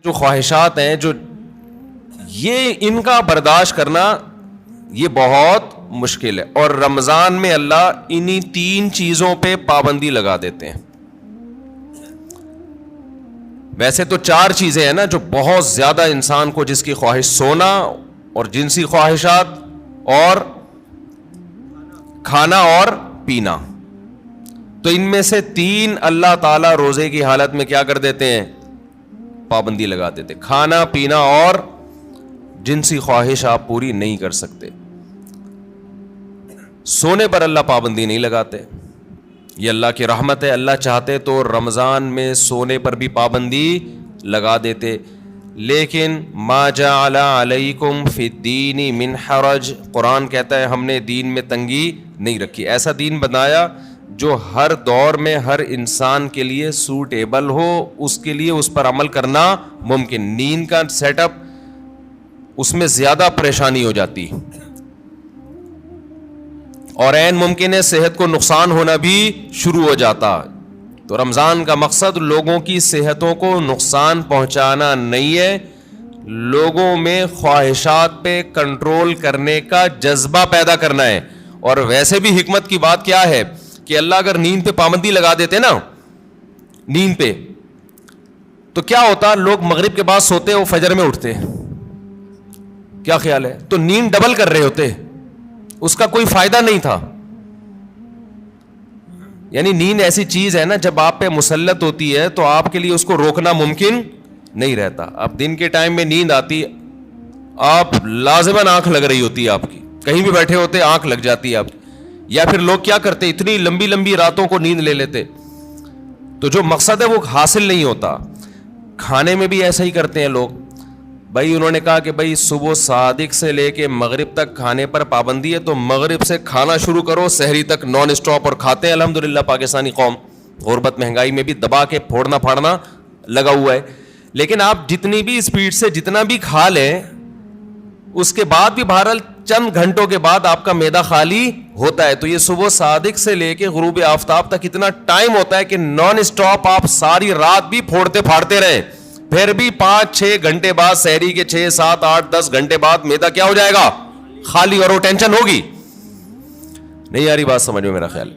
جو خواہشات ہیں جو یہ ان کا برداشت کرنا یہ بہت مشکل ہے. اور رمضان میں اللہ انہی 3 چیزوں پہ پابندی لگا دیتے ہیں. ویسے تو 4 چیزیں ہیں نا جو بہت زیادہ انسان کو, جس کی خواہش سونا اور جنسی خواہشات اور کھانا اور پینا. تو ان میں سے 3 اللہ تعالیٰ روزے کی حالت میں کیا کر دیتے ہیں, پابندی لگا دیتے. کھانا پینا اور جنسی خواہش آپ پوری نہیں کر سکتے. سونے پر اللہ پابندی نہیں لگاتے, یہ اللہ کی رحمت ہے. اللہ چاہتے تو رمضان میں سونے پر بھی پابندی لگا دیتے, لیکن ما جعل علیکم فی الدین من حرج, قرآن کہتا ہے ہم نے دین میں تنگی نہیں رکھی. ایسا دین بنایا جو ہر دور میں ہر انسان کے لیے سوٹیبل ہو, اس کے لیے اس پر عمل کرنا ممکن. نیند کا سیٹ اپ اس میں زیادہ پریشانی ہو جاتی اور عین ممکن ہے صحت کو نقصان ہونا بھی شروع ہو جاتا. تو رمضان کا مقصد لوگوں کی صحتوں کو نقصان پہنچانا نہیں ہے, لوگوں میں خواہشات پہ کنٹرول کرنے کا جذبہ پیدا کرنا ہے. اور ویسے بھی حکمت کی بات کیا ہے کہ اللہ اگر نیند پہ پابندی لگا دیتے نا, نیند پہ, تو کیا ہوتا, لوگ مغرب کے بعد سوتے وہ فجر میں اٹھتے. کیا خیال ہے؟ تو نیند ڈبل کر رہے ہوتے, اس کا کوئی فائدہ نہیں تھا. یعنی نیند ایسی چیز ہے نا جب آپ پہ مسلط ہوتی ہے تو آپ کے لیے اس کو روکنا ممکن نہیں رہتا. اب دن کے ٹائم میں نیند آتی, آپ لازماً آنکھ لگ رہی ہوتی ہے, آپ کی کہیں بھی بیٹھے ہوتے آنکھ لگ جاتی ہے آپ کی. یا پھر لوگ کیا کرتے, اتنی لمبی لمبی راتوں کو نیند لے لیتے, تو جو مقصد ہے وہ حاصل نہیں ہوتا. کھانے میں بھی ایسا ہی کرتے ہیں لوگ. بھائی انہوں نے کہا کہ بھائی صبح صادق سے لے کے مغرب تک کھانے پر پابندی ہے, تو مغرب سے کھانا شروع کرو, سحری تک نان اسٹاپ, اور کھاتے ہیں. الحمدللہ پاکستانی قوم غربت مہنگائی میں بھی دبا کے پھوڑنا پھاڑنا لگا ہوا ہے. لیکن آپ جتنی بھی اسپیڈ سے جتنا بھی کھا لیں, اس کے بعد بھی بہرحال چند گھنٹوں کے بعد آپ کا معدہ خالی ہوتا ہے. تو یہ صبح صادق سے لے کے غروب آفتاب تک اتنا ٹائم ہوتا ہے کہ نان اسٹاپ آپ ساری رات بھی پھوڑتے پھاڑتے رہیں, پھر بھی 5-6 گھنٹے بعد, سحری کے 6, 7, 8, 10 گھنٹے بعد معدہ کیا ہو جائے گا, خالی. اور وہ ٹینشن ہوگی. نہیں آ رہی بات سمجھ میں میرا خیال.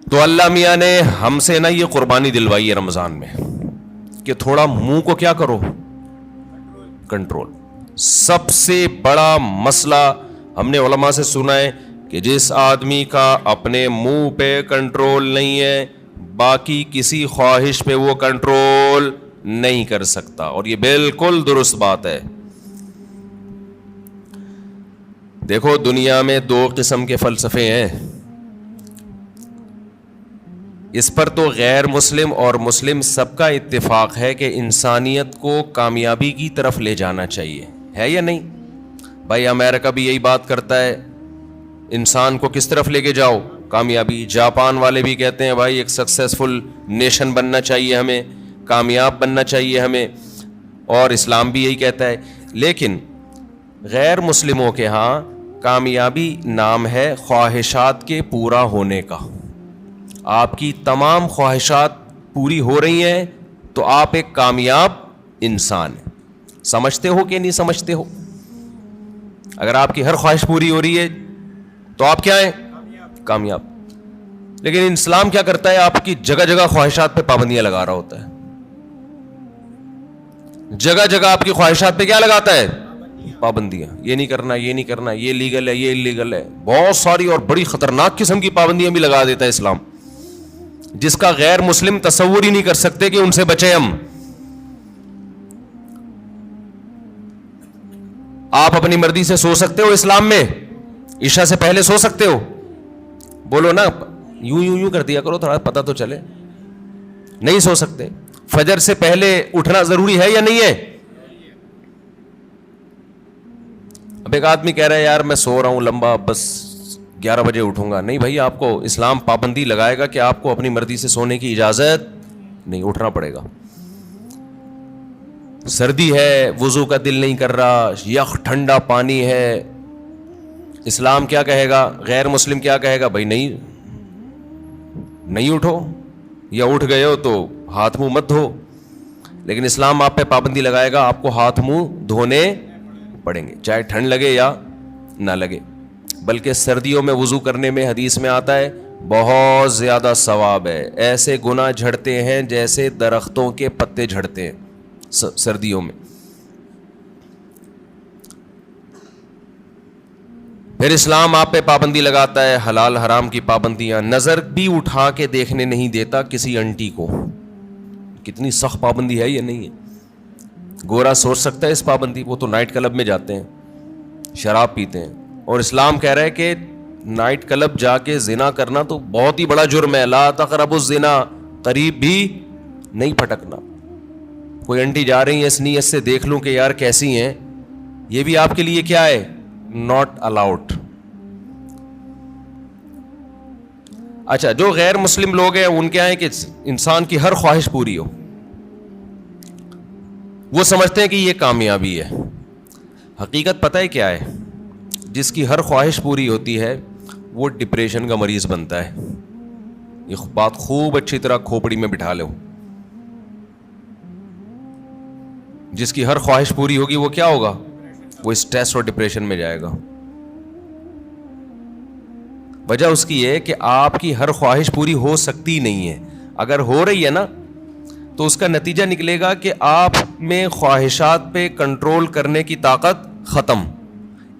تو اللہ میاں نے ہم سے نا یہ قربانی دلوائی ہے رمضان میں کہ تھوڑا منہ کو کیا کرو, کنٹرول. سب سے بڑا مسئلہ ہم نے علماء سے سنا ہے کہ جس آدمی کا اپنے منہ پہ کنٹرول نہیں ہے, باقی کسی خواہش پہ وہ کنٹرول نہیں کر سکتا. اور یہ بالکل درست بات ہے. دیکھو دنیا میں 2 قسم کے فلسفے ہیں, اس پر تو غیر مسلم اور مسلم سب کا اتفاق ہے کہ انسانیت کو کامیابی کی طرف لے جانا چاہیے, ہے یا نہیں؟ بھائی امریکہ بھی یہی بات کرتا ہے, انسان کو کس طرف لے کے جاؤ, کامیابی. جاپان والے بھی کہتے ہیں بھائی ایک سکسیسفل نیشن بننا چاہیے ہمیں, کامیاب بننا چاہیے ہمیں, اور اسلام بھی یہی کہتا ہے. لیکن غیر مسلموں کے ہاں کامیابی نام ہے خواہشات کے پورا ہونے کا. آپ کی تمام خواہشات پوری ہو رہی ہیں تو آپ ایک کامیاب انسان ہیں. سمجھتے ہو کہ نہیں سمجھتے ہو؟ اگر آپ کی ہر خواہش پوری ہو رہی ہے تو آپ کیا ہیں, کامیاب. لیکن اسلام کیا کرتا ہے, آپ کی جگہ جگہ خواہشات پہ پابندیاں لگا رہا ہوتا ہے. جگہ جگہ آپ کی خواہشات پہ کیا لگاتا ہے, پابندیاں. یہ نہیں کرنا, یہ نہیں کرنا, یہ لیگل ہے, یہ انلیگل ہے. بہت ساری اور بڑی خطرناک قسم کی پابندیاں بھی لگا دیتا ہے اسلام, جس کا غیر مسلم تصور ہی نہیں کر سکتے کہ ان سے بچیں ہم. آپ اپنی مرضی سے سو سکتے ہو اسلام میں, عشاء سے پہلے سو سکتے ہو. بولو نا, یوں کر دیا کرو, تھوڑا پتہ تو چلے. نہیں سو سکتے. فجر سے پہلے اٹھنا ضروری ہے یا نہیں ہے؟ اب ایک آدمی کہہ رہا ہے یار میں سو رہا ہوں لمبا, بس 11 بجے اٹھوں گا. نہیں بھائی, آپ کو اسلام پابندی لگائے گا کہ آپ کو اپنی مرضی سے سونے کی اجازت نہیں, اٹھنا پڑے گا. سردی ہے, وضو کا دل نہیں کر رہا, یخ ٹھنڈا پانی ہے, اسلام کیا کہے گا, غیر مسلم کیا کہے گا, بھائی نہیں اٹھو, یا اٹھ گئے ہو تو ہاتھ منہ مت دھو. لیکن اسلام آپ پہ پابندی لگائے گا آپ کو ہاتھ منہ دھونے پڑیں گے, چاہے ٹھنڈ لگے یا نہ لگے. بلکہ سردیوں میں وضو کرنے میں حدیث میں آتا ہے بہت زیادہ ثواب ہے, ایسے گناہ جھڑتے ہیں جیسے درختوں کے پتے جھڑتے ہیں سردیوں میں. پھر اسلام آپ پہ پابندی لگاتا ہے حلال حرام کی پابندیاں. نظر بھی اٹھا کے دیکھنے نہیں دیتا کسی انٹی کو. کتنی سخت پابندی ہے یہ نہیں ہے. گورا سوچ سکتا ہے اس پابندی, وہ تو نائٹ کلب میں جاتے ہیں, شراب پیتے ہیں, اور اسلام کہہ رہا ہے کہ نائٹ کلب جا کے زنا کرنا تو بہت ہی بڑا جرم ہے. لا تقربوا الزنا, قریب بھی نہیں پھٹکنا. کوئی انٹی جا رہی ہیں اس نیت سے دیکھ لوں کہ یار کیسی ہیں, یہ بھی آپ کے لیے کیا ہے, ناٹ الاؤڈ. اچھا, جو غیر مسلم لوگ ہیں ان کے ہیں کہ انسان کی ہر خواہش پوری ہو, وہ سمجھتے ہیں کہ یہ کامیابی ہے. حقیقت پتہ ہے کیا ہے, جس کی ہر خواہش پوری ہوتی ہے وہ ڈپریشن کا مریض بنتا ہے. یہ بات خوب اچھی طرح کھوپڑی میں بٹھا لو. جس کی ہر خواہش پوری ہوگی وہ کیا ہوگا, وہ اسٹریس اور ڈپریشن میں جائے گا. وجہ اس کی ہے کہ آپ کی ہر خواہش پوری ہو سکتی نہیں ہے. اگر ہو رہی ہے نا تو اس کا نتیجہ نکلے گا کہ آپ میں خواہشات پہ کنٹرول کرنے کی طاقت ختم.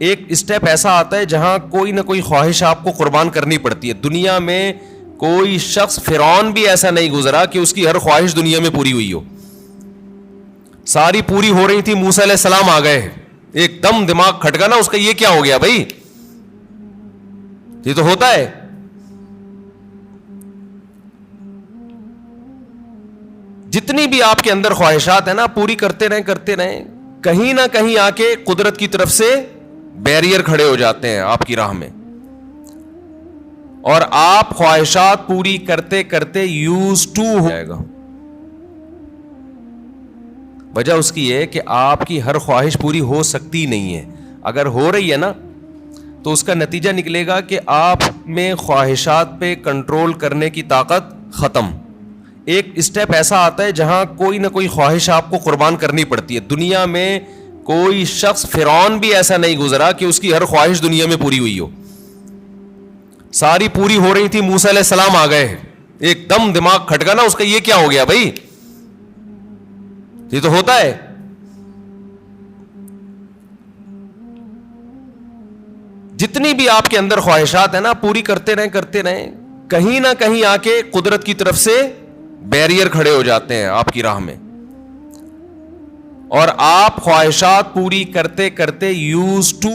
ایک اسٹیپ ایسا آتا ہے جہاں کوئی نہ کوئی خواہش آپ کو قربان کرنی پڑتی ہے. دنیا میں کوئی شخص, فرعون بھی ایسا نہیں گزرا کہ اس کی ہر خواہش دنیا میں پوری ہوئی ہو. ساری پوری ہو رہی تھی, موسیٰ علیہ السلام آ گئے, ایک دم دماغ کھٹکا نا اس کا, یہ کیا ہو گیا بھائی, یہ تو ہوتا ہے. جتنی بھی آپ کے اندر خواہشات ہیں نا, پوری کرتے رہیں, کہیں نہ کہیں آ کے قدرت کی طرف سے بیریئر کھڑے ہو جاتے ہیں آپ کی راہ میں, اور آپ خواہشات پوری کرتے کرتے یوز ٹو ہو جائے گا. وجہ اس کی ہے کہ آپ کی ہر خواہش پوری ہو سکتی نہیں ہے. اگر ہو رہی ہے نا تو اس کا نتیجہ نکلے گا کہ آپ میں خواہشات پہ کنٹرول کرنے کی طاقت ختم. ایک اسٹیپ ایسا آتا ہے جہاں کوئی نہ کوئی خواہش آپ کو قربان کرنی پڑتی ہے. دنیا میں کوئی شخص, فرعون بھی ایسا نہیں گزرا کہ اس کی ہر خواہش دنیا میں پوری ہوئی ہو. ساری پوری ہو رہی تھی, موسیٰ علیہ السلام آ گئے, ایک دم دماغ کھٹکا نا اس کا, یہ کیا ہو گیا بھائی, یہ تو ہوتا ہے. جتنی بھی آپ کے اندر خواہشات ہیں نا, پوری کرتے رہیں, کہیں نہ کہیں آ کے قدرت کی طرف سے بیریئر کھڑے ہو جاتے ہیں آپ کی راہ میں, اور آپ خواہشات پوری کرتے کرتے یوز ٹو